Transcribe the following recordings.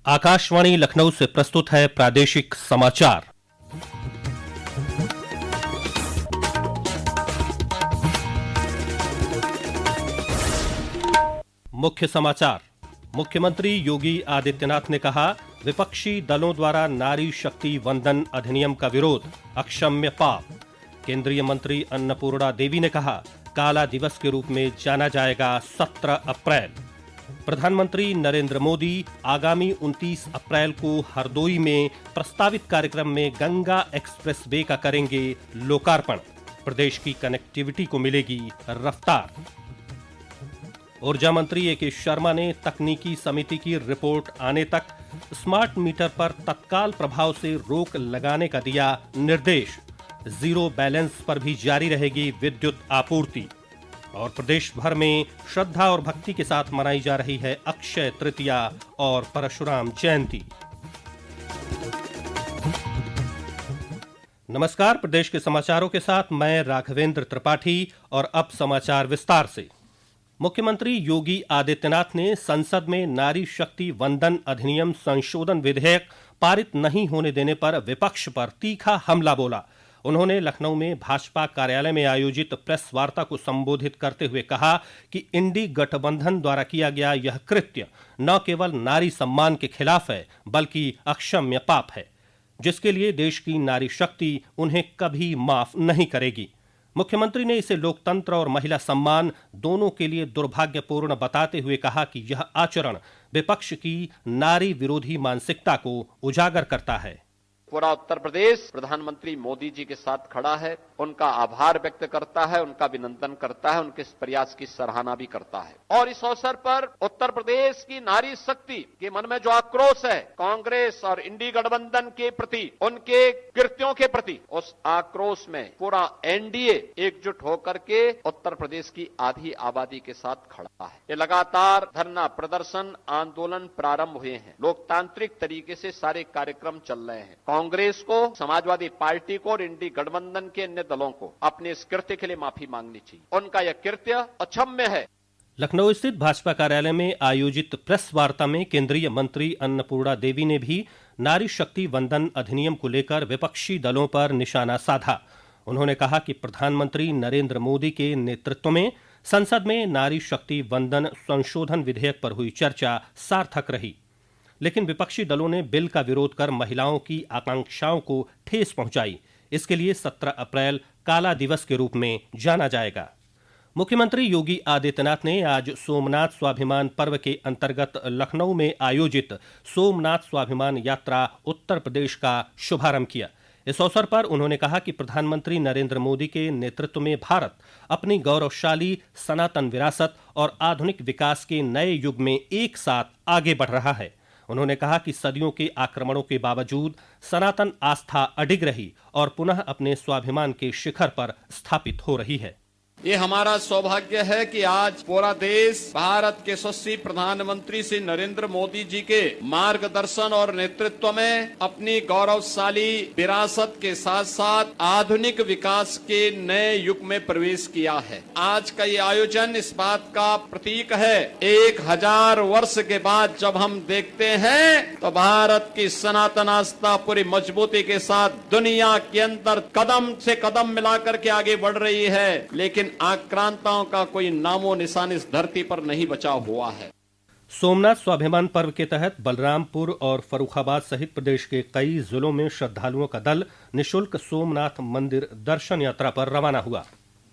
आकाशवाणी लखनऊ से प्रस्तुत है प्रादेशिक समाचार। मुख्य समाचार। मुख्यमंत्री योगी आदित्यनाथ ने कहा, विपक्षी दलों द्वारा नारी शक्ति वंदन अधिनियम का विरोध अक्षम्य पाप। केंद्रीय मंत्री अन्नपूर्णा देवी ने कहा, काला दिवस के रूप में जाना जाएगा 17 अप्रैल। प्रधानमंत्री नरेंद्र मोदी आगामी 29 अप्रैल को हरदोई में प्रस्तावित कार्यक्रम में गंगा एक्सप्रेस वे का करेंगे लोकार्पण। प्रदेश की कनेक्टिविटी को मिलेगी रफ्तार। ऊर्जा मंत्री ए.के. शर्मा ने तकनीकी समिति की रिपोर्ट आने तक स्मार्ट मीटर पर तत्काल प्रभाव से रोक लगाने का दिया निर्देश। जीरो बैलेंस पर भी जारी रहेगी विद्युत आपूर्ति। और प्रदेश भर में श्रद्धा और भक्ति के साथ मनाई जा रही है अक्षय तृतीया और परशुराम जयंती। नमस्कार, प्रदेश के समाचारों के साथ मैं राघवेंद्र त्रिपाठी। और अब समाचार विस्तार से। मुख्यमंत्री योगी आदित्यनाथ ने संसद में नारी शक्ति वंदन अधिनियम संशोधन विधेयक पारित नहीं होने देने पर विपक्ष पर तीखा हमला बोला। उन्होंने लखनऊ में भाजपा कार्यालय में आयोजित प्रेस वार्ता को संबोधित करते हुए कहा कि इंडी गठबंधन द्वारा किया गया यह कृत्य न केवल नारी सम्मान के खिलाफ है, बल्कि अक्षम्य पाप है, जिसके लिए देश की नारी शक्ति उन्हें कभी माफ नहीं करेगी। मुख्यमंत्री ने इसे लोकतंत्र और महिला सम्मान दोनों के लिए दुर्भाग्यपूर्ण बताते हुए कहा कि यह आचरण विपक्ष की नारी विरोधी मानसिकता को उजागर करता है। पूरा उत्तर प्रदेश प्रधानमंत्री मोदी जी के साथ खड़ा है, उनका आभार व्यक्त करता है, उनका अभिनंदन करता है, उनके इस प्रयास की सराहना भी करता है। और इस अवसर पर उत्तर प्रदेश की नारी शक्ति के मन में जो आक्रोश है कांग्रेस और इंडी गठबंधन के प्रति, उनके कृत्यों के प्रति, उस आक्रोश में पूरा एनडीए एकजुट होकर के उत्तर प्रदेश की आधी आबादी के साथ खड़ा है। ये लगातार धरना प्रदर्शन आंदोलन प्रारंभ हुए हैं, लोकतांत्रिक तरीके से सारे कार्यक्रम चल रहे हैं। कांग्रेस को, समाजवादी पार्टी को और इंडी गठबंधन के अन्य दलों को अपने इस कृत्य के लिए माफी मांगनी चाहिए। उनका यह कृत्य अक्षम्य है। लखनऊ स्थित भाजपा कार्यालय में आयोजित प्रेस वार्ता में केंद्रीय मंत्री अन्नपूर्णा देवी ने भी नारी शक्ति वंदन अधिनियम को लेकर विपक्षी दलों पर निशाना साधा। उन्होंने कहा कि प्रधानमंत्री नरेंद्र मोदी के नेतृत्व में संसद में नारी शक्ति वंदन संशोधन विधेयक पर हुई चर्चा सार्थक रही, लेकिन विपक्षी दलों ने बिल का विरोध कर महिलाओं की आकांक्षाओं को ठेस पहुंचाई। इसके लिए 17 अप्रैल काला दिवस के रूप में जाना जाएगा। मुख्यमंत्री योगी आदित्यनाथ ने आज सोमनाथ स्वाभिमान पर्व के अंतर्गत लखनऊ में आयोजित सोमनाथ स्वाभिमान यात्रा उत्तर प्रदेश का शुभारंभ किया। इस अवसर पर उन्होंने कहा कि प्रधानमंत्री नरेंद्र मोदी के नेतृत्व में भारत अपनी गौरवशाली सनातन विरासत और आधुनिक विकास के नए युग में एक साथ आगे बढ़ रहा है। उन्होंने कहा कि सदियों के आक्रमणों के बावजूद सनातन आस्था अडिग रही और पुनः अपने स्वाभिमान के शिखर पर स्थापित हो रही है। ये हमारा सौभाग्य है कि आज पूरा देश भारत के यशस्वी प्रधानमंत्री श्री नरेंद्र मोदी जी के मार्गदर्शन और नेतृत्व में अपनी गौरवशाली विरासत के साथ साथ आधुनिक विकास के नए युग में प्रवेश किया है। आज का ये आयोजन इस बात का प्रतीक है। 1000 वर्ष के बाद जब हम देखते हैं तो भारत की सनातन आस्था पूरी मजबूती के साथ दुनिया के अंदर कदम से कदम मिलाकर के आगे बढ़ रही है, लेकिन आक्रांताओं का कोई नामो निशान इस धरती पर नहीं बचा हुआ है। सोमनाथ स्वाभिमान पर्व के तहत बलरामपुर और फर्रुखाबाद सहित प्रदेश के कई जिलों में श्रद्धालुओं का दल निशुल्क सोमनाथ मंदिर दर्शन यात्रा पर रवाना हुआ।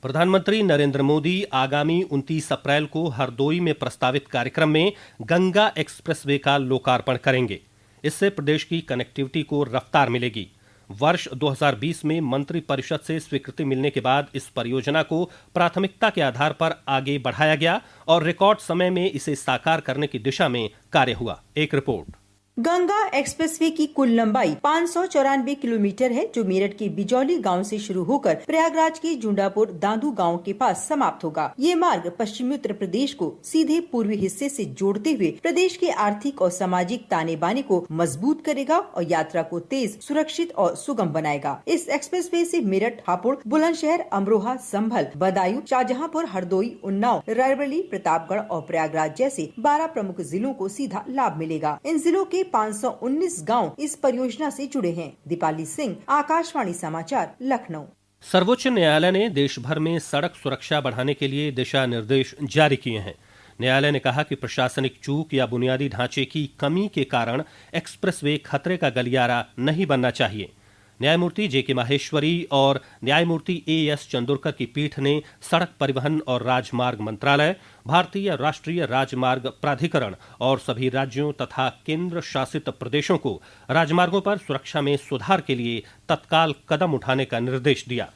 प्रधानमंत्री नरेंद्र मोदी आगामी 29 अप्रैल को हरदोई में प्रस्तावित कार्यक्रम में गंगा एक्सप्रेस वे का लोकार्पण करेंगे। इससे प्रदेश की कनेक्टिविटी को रफ्तार मिलेगी। वर्ष 2020 में मंत्रि परिषद से स्वीकृति मिलने के बाद इस परियोजना को प्राथमिकता के आधार पर आगे बढ़ाया गया और रिकॉर्ड समय में इसे साकार करने की दिशा में कार्य हुआ। एक रिपोर्ट। गंगा एक्सप्रेसवे की कुल लंबाई 594 किलोमीटर है, जो मेरठ के बिजौली गांव से शुरू होकर प्रयागराज के झुंडापुर दादू गांव के पास समाप्त होगा। ये मार्ग पश्चिमी उत्तर प्रदेश को सीधे पूर्वी हिस्से से जोड़ते हुए प्रदेश के आर्थिक और सामाजिक ताने बाने को मजबूत करेगा और यात्रा को तेज, सुरक्षित और सुगम बनाएगा। इस एक्सप्रेसवे से मेरठ, हापुड़, बुलंदशहर, अमरोहा, संभल, बदायूं, शाहजहांपुर, हरदोई, उन्नाव, रायबरेली, प्रतापगढ़ और प्रयागराज जैसे 12 प्रमुख जिलों को सीधा लाभ मिलेगा। इन जिलों के 519 गांव इस परियोजना से जुड़े हैं। दीपाली सिंह, आकाशवाणी समाचार, लखनऊ। सर्वोच्च न्यायालय ने देश भर में सड़क सुरक्षा बढ़ाने के लिए दिशा निर्देश जारी किए हैं। न्यायालय ने कहा कि प्रशासनिक चूक या बुनियादी ढांचे की कमी के कारण एक्सप्रेसवे खतरे का गलियारा नहीं बनना चाहिए। न्यायमूर्ति जेके माहेश्वरी और न्यायमूर्ति एएस चंदोरकर की पीठ ने सड़क परिवहन और राजमार्ग मंत्रालय, भारतीय राष्ट्रीय राजमार्ग प्राधिकरण और सभी राज्यों तथा केंद्र शासित प्रदेशों को राजमार्गों पर सुरक्षा में सुधार के लिए तत्काल कदम उठाने का निर्देश दिया।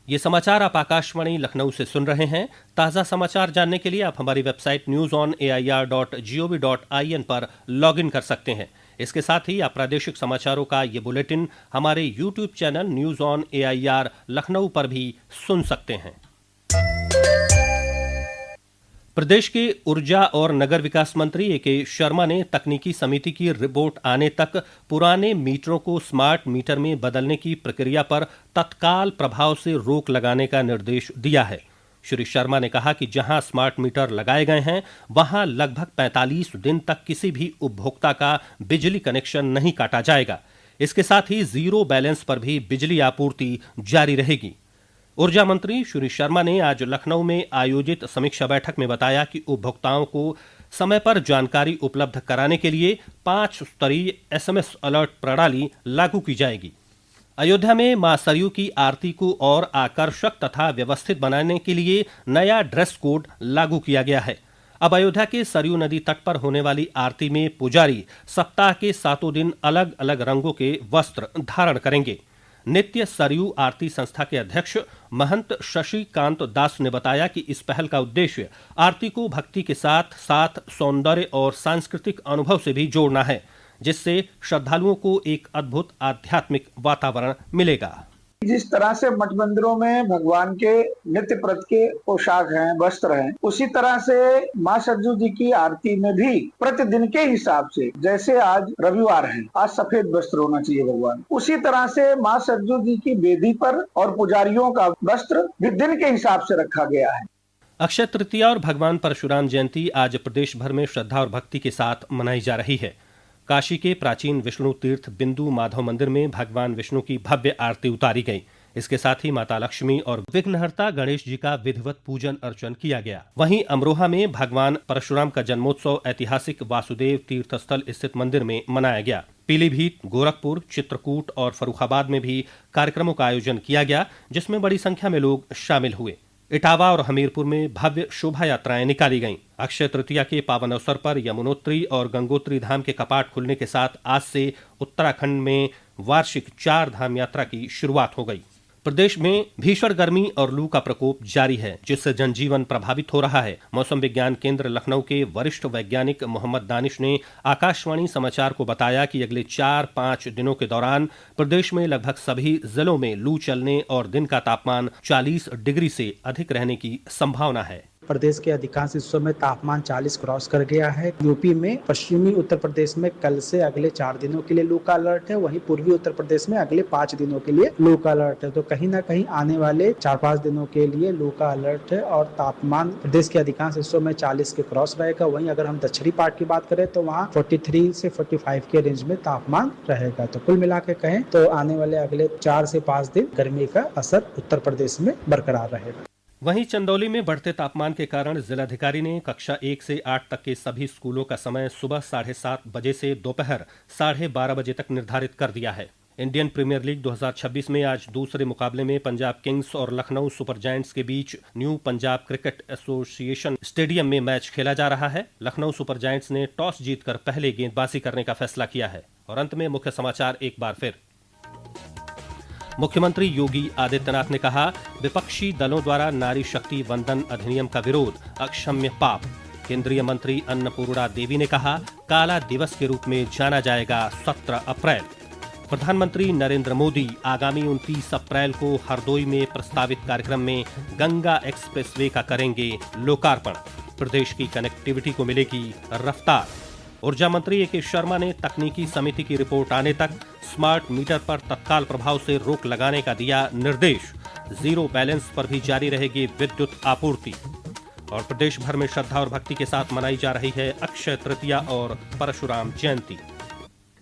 ये समाचार आप आकाशवाणी लखनऊ से सुन रहे हैं। ताज़ा समाचार जानने के लिए आप हमारी वेबसाइट newsonair.gov.in पर लॉगिन कर सकते हैं। इसके साथ ही आप प्रादेशिक समाचारों का ये बुलेटिन हमारे YouTube channel news on AIR Lucknow पर भी सुन सकते हैं। प्रदेश के ऊर्जा और नगर विकास मंत्री एके शर्मा ने तकनीकी समिति की रिपोर्ट आने तक पुराने मीटरों को स्मार्ट मीटर में बदलने की प्रक्रिया पर तत्काल प्रभाव से रोक लगाने का निर्देश दिया है। श्री शर्मा ने कहा कि जहां स्मार्ट मीटर लगाए गए हैं वहां लगभग 45 दिन तक किसी भी उपभोक्ता का बिजली कनेक्शन नहीं काटा जाएगा। इसके साथ ही जीरो बैलेंस पर भी बिजली आपूर्ति जारी रहेगी। ऊर्जा मंत्री श्री शर्मा ने आज लखनऊ में आयोजित समीक्षा बैठक में बताया कि उपभोक्ताओं को समय पर जानकारी उपलब्ध कराने के लिए 5 स्तरीय SMS अलर्ट प्रणाली लागू की जाएगी। अयोध्या में मां सरयू की आरती को और आकर्षक तथा व्यवस्थित बनाने के लिए नया ड्रेस कोड लागू किया गया है। अब अयोध्या के सरयू नदी तट पर होने वाली आरती में पुजारी सप्ताह के 7 दिन अलग अलग रंगों के वस्त्र धारण करेंगे। नित्य सरयू आरती संस्था के अध्यक्ष महंत शशिकांत दास ने बताया कि इस पहल का उद्देश्य आरती को भक्ति के साथ साथ सौंदर्य और सांस्कृतिक अनुभव से भी जोड़ना है, जिससे श्रद्धालुओं को एक अद्भुत आध्यात्मिक वातावरण मिलेगा। जिस तरह से मठ मंदिरों में भगवान के नित्य प्रत के पोशाक हैं, वस्त्र हैं, उसी तरह से मां सरयू जी की आरती में भी प्रतिदिन के हिसाब से, जैसे आज रविवार है, आज सफेद वस्त्र होना चाहिए भगवान, उसी तरह से मां सरयू जी की वेदी पर और पुजारियों का वस्त्र भी दिन के हिसाब से रखा गया है। अक्षय तृतीया और भगवान परशुराम जयंती आज प्रदेश भर में श्रद्धा और भक्ति के साथ मनाई जा रही है। काशी के प्राचीन विष्णु तीर्थ बिंदु माधव मंदिर में भगवान विष्णु की भव्य आरती उतारी गई। इसके साथ ही माता लक्ष्मी और विघ्नहर्ता गणेश जी का विधिवत पूजन अर्चन किया गया। वहीं अमरोहा में भगवान परशुराम का जन्मोत्सव ऐतिहासिक वासुदेव तीर्थ स्थल स्थित मंदिर में मनाया गया। पीलीभीत, गोरखपुर, चित्रकूट और फर्रुखाबाद में भी कार्यक्रमों का आयोजन किया गया, जिसमें बड़ी संख्या में लोग शामिल हुए। इटावा और हमीरपुर में भव्य शोभा यात्राएं निकाली गईं। अक्षय तृतीया के पावन अवसर पर यमुनोत्री और गंगोत्री धाम के कपाट खुलने के साथ आज से उत्तराखंड में वार्षिक 4 धाम यात्रा की शुरुआत हो गई। प्रदेश में भीषण गर्मी और लू का प्रकोप जारी है, जिससे जनजीवन प्रभावित हो रहा है। मौसम विज्ञान केंद्र लखनऊ के वरिष्ठ वैज्ञानिक मोहम्मद दानिश ने आकाशवाणी समाचार को बताया कि अगले 4-5 दिनों के दौरान प्रदेश में लगभग सभी जिलों में लू चलने और दिन का तापमान 40 डिग्री से अधिक रहने की संभावना है। प्रदेश के अधिकांश हिस्सों में तापमान 40 क्रॉस कर गया है। यूपी में, पश्चिमी उत्तर प्रदेश में कल से अगले 4 दिनों के लिए लू का अलर्ट है। वहीं पूर्वी उत्तर प्रदेश में अगले 5 दिनों के लिए लू का अलर्ट है। तो कहीं ना कहीं आने वाले 4-5 दिनों के लिए लू का अलर्ट है और तापमान प्रदेश के अधिकांश हिस्सों में 40 के क्रॉस रहेगा। वहीं अगर हम दक्षिणी पार्ट की बात करें तो वहाँ 43 से 45 के रेंज में तापमान रहेगा। तो कुल मिला के कहें तो आने वाले अगले 4 से 5 दिन गर्मी का असर उत्तर प्रदेश में बरकरार रहेगा। वहीं चंदौली में बढ़ते तापमान के कारण जिलाधिकारी ने कक्षा 1 से 8 तक के सभी स्कूलों का समय सुबह 7:30 बजे से दोपहर 12:30 बजे तक निर्धारित कर दिया है। इंडियन प्रीमियर लीग 2026 में आज दूसरे मुकाबले में पंजाब किंग्स और लखनऊ सुपर जायंट्स के बीच new Punjab cricket association stadium में मैच खेला जा रहा है। लखनऊ सुपर जायंट्स ने टॉस जीतकर पहले गेंदबाजी करने का फैसला किया है। और अंत में मुख्य समाचार एक बार फिर। मुख्यमंत्री योगी आदित्यनाथ ने कहा, विपक्षी दलों द्वारा नारी शक्ति वंदन अधिनियम का विरोध अक्षम्य पाप। केंद्रीय मंत्री अन्नपूर्णा देवी ने कहा, काला दिवस के रूप में जाना जाएगा 17 अप्रैल। प्रधानमंत्री नरेंद्र मोदी आगामी 29 अप्रैल को हरदोई में प्रस्तावित कार्यक्रम में गंगा एक्सप्रेसवे का करेंगे लोकार्पण। प्रदेश की कनेक्टिविटी को मिलेगी रफ्तार। ऊर्जा मंत्री एके शर्मा ने तकनीकी समिति की रिपोर्ट आने तक स्मार्ट मीटर पर तत्काल प्रभाव से रोक लगाने का दिया निर्देश। जीरो बैलेंस पर भी जारी रहेगी विद्युत आपूर्ति। और प्रदेश भर में श्रद्धा और भक्ति के साथ मनाई जा रही है अक्षय तृतीया और परशुराम जयंती।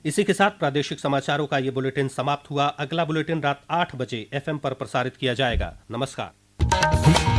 इसी के साथ प्रादेशिक समाचारों का ये बुलेटिन समाप्त हुआ। अगला बुलेटिन रात 8 बजे FM पर प्रसारित किया जाएगा। नमस्कार।